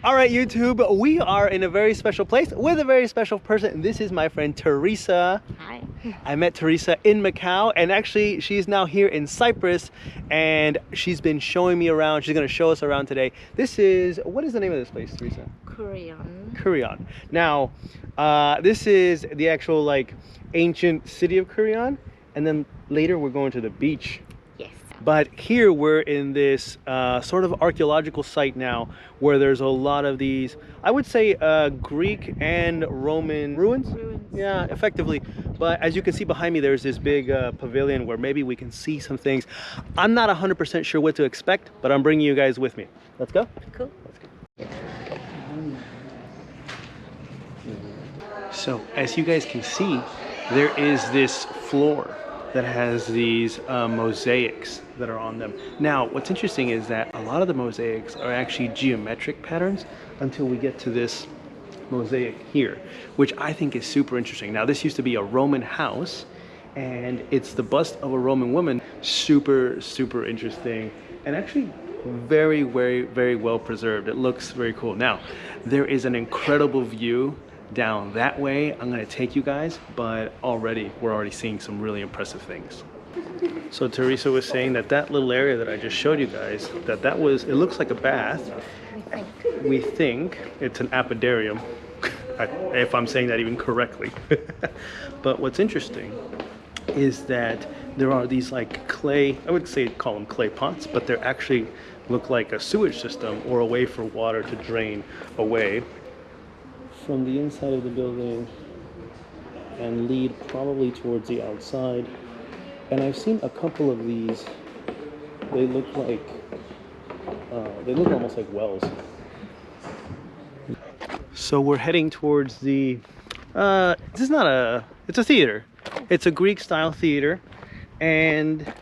All right, YouTube, we are in a very special place with a very special person. This is my friend Teresa. Hi. I met Teresa in Macau, and actually she's now here in Cyprus, and she's been showing me around. She's going to show us around today. This is, what is the name of this place, Teresa? Kourion. Kourion. Now, this is the actual like ancient city of Kourion, and then later we're going to the beach. Yes. But here we're in this sort of archaeological site now where there's a lot of these, I would say Greek and Roman ruins. Yeah, effectively. But as you can see behind me, there's this big pavilion where maybe we can see some things. I'm not 100% sure what to expect, but I'm bringing you guys with me. Let's go. Cool. Let's go. So as you guys can see, there is this floor that has these mosaics that are on them. Now, what's interesting is that a lot of the mosaics are actually geometric patterns until we get to this mosaic here, which I think is super interesting. Now, this used to be a Roman house, and it's the bust of a Roman woman. Super, super interesting, and actually very, very, very well preserved. It looks very cool. Now, there is an incredible view down that way. I'm gonna take you guys, but we're already seeing some really impressive things. So Teresa was saying that that little area that I just showed you guys, that was, it looks like a bath. We think it's an apodarium, if I'm saying that even correctly. But what's interesting is that there are these like clay, I would say call them clay pots, but they actually look like a sewage system or a way for water to drain away from the inside of the building and lead probably towards the outside. And I've seen a couple of these. They look almost like wells. So we're heading towards the it's a theater. It's a Greek style theater, and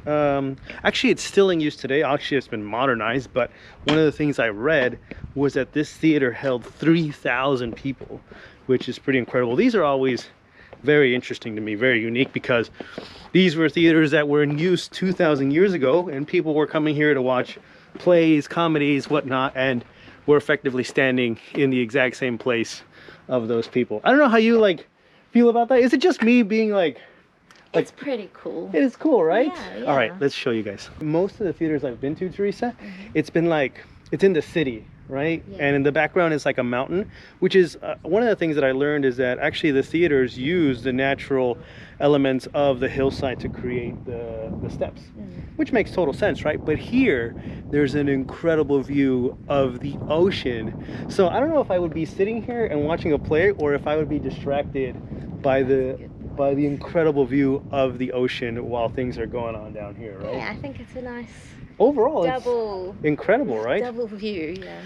actually it's still in use today. Actually it's been modernized, but one of the things I read was that this theater held 3,000 people, which is pretty incredible. These are always very interesting to me, very unique, because these were theaters that were in use 2,000 years ago, and people were coming here to watch plays, comedies, whatnot, and we're effectively standing in the exact same place of those people. I don't know how you like feel about that. Is it just me being like It's pretty cool. It is cool, right? Yeah. All right, let's show you guys. Most of the theaters I've been to, Teresa, it's been like, it's in the city, right? Yeah. And in the background is like a mountain, which is one of the things that I learned is that actually the theaters use the natural elements of the hillside to create the steps, which makes total sense, right? But here, there's an incredible view of the ocean. So I don't know if I would be sitting here and watching a play or if I would be distracted by the incredible view of the ocean while things are going on down here, right? Yeah, I think it's a nice overall double, it's incredible, right? double view, yeah.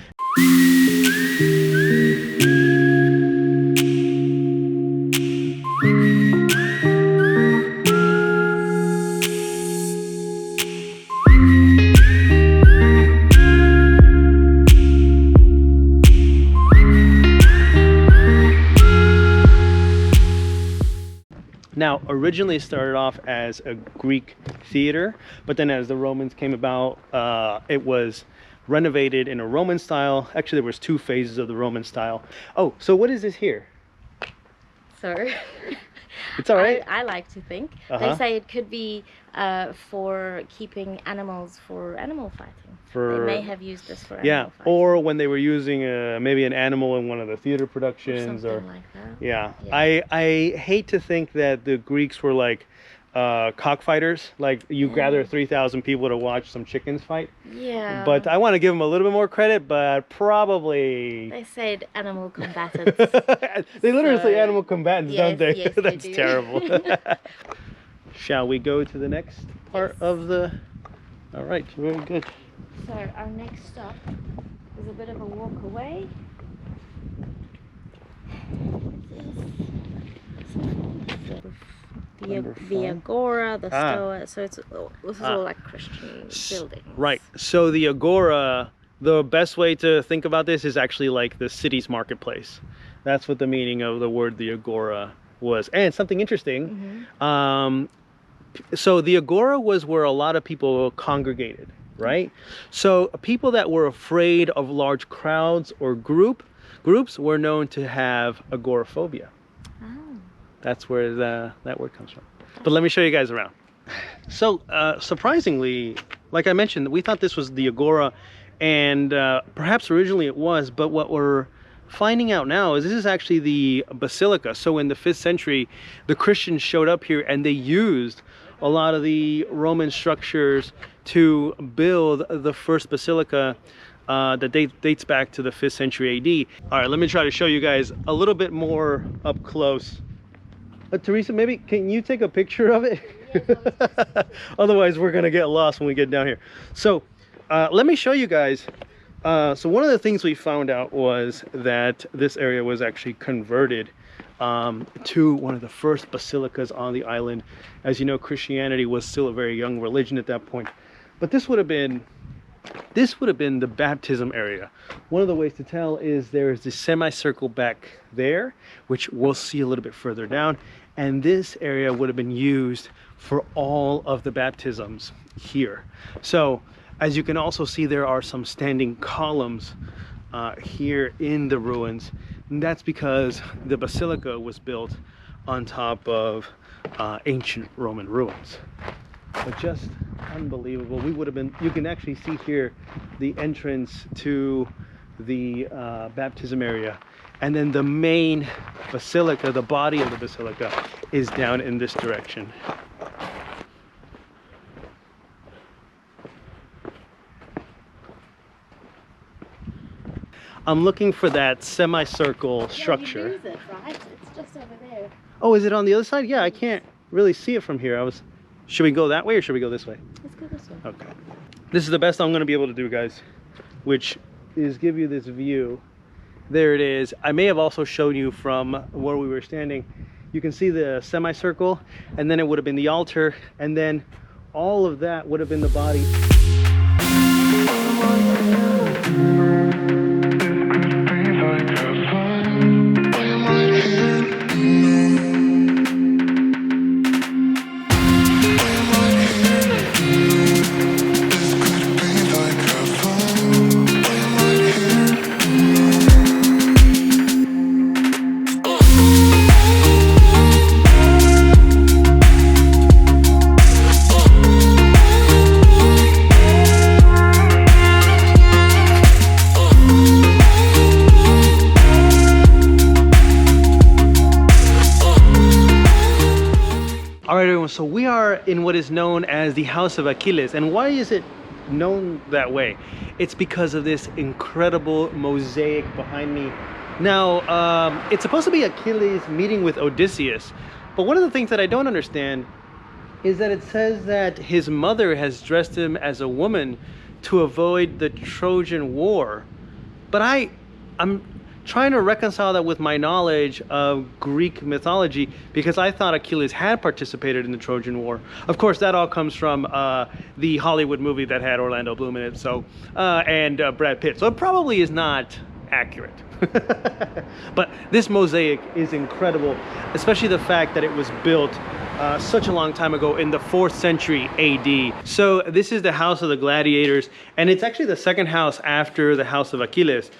Now, originally it started off as a Greek theater, but then as the Romans came about, it was renovated in a Roman style. Actually, there was 2 phases of the Roman style. Oh, so what is this here? So, It's all right. I like to think. They say it could be for keeping animals for animal fighting. They may have used this for animal fighting. Or when they were using maybe an animal in one of the theater productions, or something like that. Yeah. I hate to think that the Greeks were like cockfighters, like you gather 3,000 people to watch some chickens fight. Yeah. But I want to give them a little bit more credit, but probably They said animal combatants. they literally say animal combatants, yes, don't they? yes, That's they do. terrible. Shall we go to the next part of the... All right, very good. So our next stop is a bit of a walk away. The Agora, the Stoa, so this is all like Christian buildings. Right, so the Agora, the best way to think about this is actually like the city's marketplace. That's what the meaning of the word the Agora was. And something interesting, so the Agora was where a lot of people congregated. right? So people that were afraid of large crowds or groups were known to have agoraphobia. Oh. That's where that word comes from. But let me show you guys around. So surprisingly, like I mentioned, we thought this was the agora, and perhaps originally it was, but what we're finding out now is this is actually the basilica. So in the 5th century, the Christians showed up here and they used a lot of the Roman structures to build the first basilica that dates back to the 5th century AD. All right, let me try to show you guys a little bit more up close. Teresa, maybe can you take a picture of it? Otherwise we're gonna get lost when we get down here. So let me show you guys. So one of the things we found out was that this area was actually converted to one of the first basilicas on the island. As you know, Christianity was still a very young religion at that point, but this would have been the baptism area. One of the ways to tell is there's this semicircle back there, which we'll see a little bit further down, and this area would have been used for all of the baptisms here. So as you can also see, there are some standing columns here in the ruins, and that's because the basilica was built on top of ancient Roman ruins. But just unbelievable. We would have been, you can actually see here the entrance to the baptism area, and then the main basilica, the body of the basilica, is down in this direction. I'm looking for that semicircle structure. You lose it, right? It's just over there. Oh, is it on the other side? Yeah, I can't really see it from here. Should we go that way or should we go this way? Let's go this way. Okay. This is the best I'm going to be able to do, guys, which is give you this view. There it is. I may have also shown you from where we were standing. You can see the semicircle, and then it would have been the altar, and then all of that would have been the body. So we are in what is known as the House of Achilles. And why is it known that way? It's because of this incredible mosaic behind me. Now, it's supposed to be Achilles meeting with Odysseus, but one of the things that I don't understand is that it says that his mother has dressed him as a woman to avoid the Trojan War. But I'm trying to reconcile that with my knowledge of Greek mythology, because I thought Achilles had participated in the Trojan War. Of course, that all comes from the Hollywood movie that had Orlando Bloom in it, so and Brad Pitt. So it probably is not accurate. But this mosaic is incredible, especially the fact that it was built such a long time ago in the 4th century AD. So this is the House of the Gladiators, and it's actually the second house after the House of Achilles.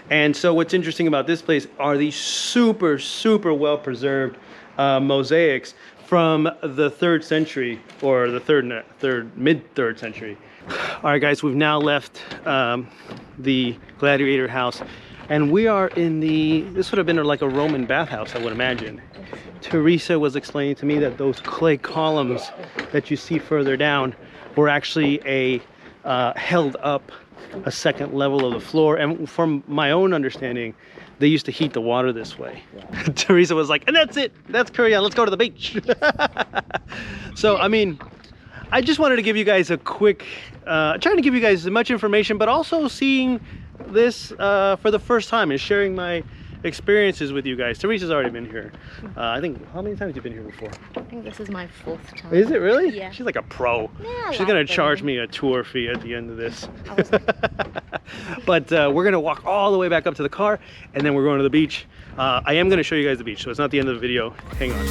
And so what's interesting about this place are these super, super well preserved mosaics from the 3rd century, or the mid-3rd century. All right, guys, we've now left the Gladiator house, and we are in this would have been like a Roman bathhouse, I would imagine. Teresa was explaining to me that those clay columns that you see further down were actually held up a second level of the floor, and from my own understanding, they used to heat the water this way. Yeah. Teresa was like, and that's it, that's Kourion, let's go to the beach. So I mean, I just wanted to give you guys a quick trying to give you guys as much information, but also seeing this for the first time and sharing my experiences with you guys. Teresa's already been here. I think, how many times have you been here before? I think this is my 4th time. Is it really? Yeah. She's like a pro. Yeah, she's gonna charge me a tour fee at the end of this. But we're gonna walk all the way back up to the car, and then we're going to the beach. I am gonna show you guys the beach, so it's not the end of the video. Hang on.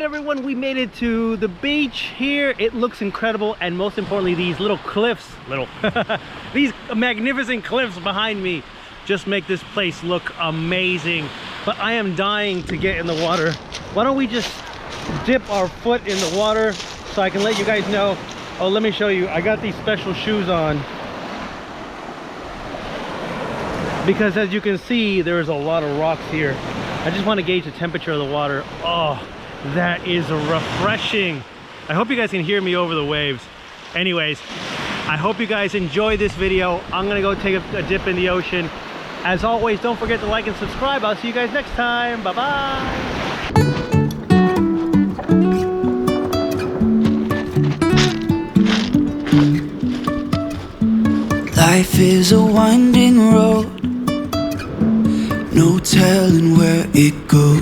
right, everyone, we made it to the beach here. It looks incredible, and most importantly, these little cliffs, these magnificent cliffs behind me just make this place look amazing. But I am dying to get in the water. Why don't we just dip our foot in the water so I can let you guys know. Oh, let me show you. I got these special shoes on because, as you can see, there's a lot of rocks here. I just want to gauge the temperature of the water. Oh, that is refreshing. I hope you guys can hear me over the waves. Anyways, I hope you guys enjoy this video. I'm gonna go take a dip in the ocean. As always, don't forget to like and subscribe. I'll see you guys next time. Bye-bye. Life is a winding road, no telling where it goes.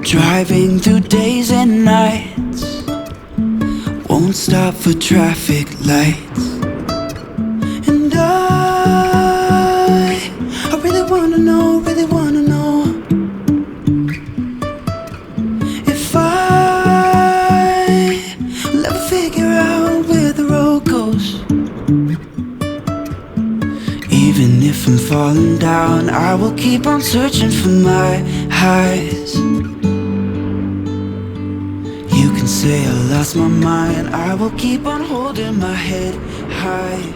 Driving through days and nights, won't stop for traffic lights. And I really wanna know, if I will ever figure out where the road goes. Even if I'm falling down, I will keep on searching for my highs. You can say I lost my mind, I will keep on holding my head high.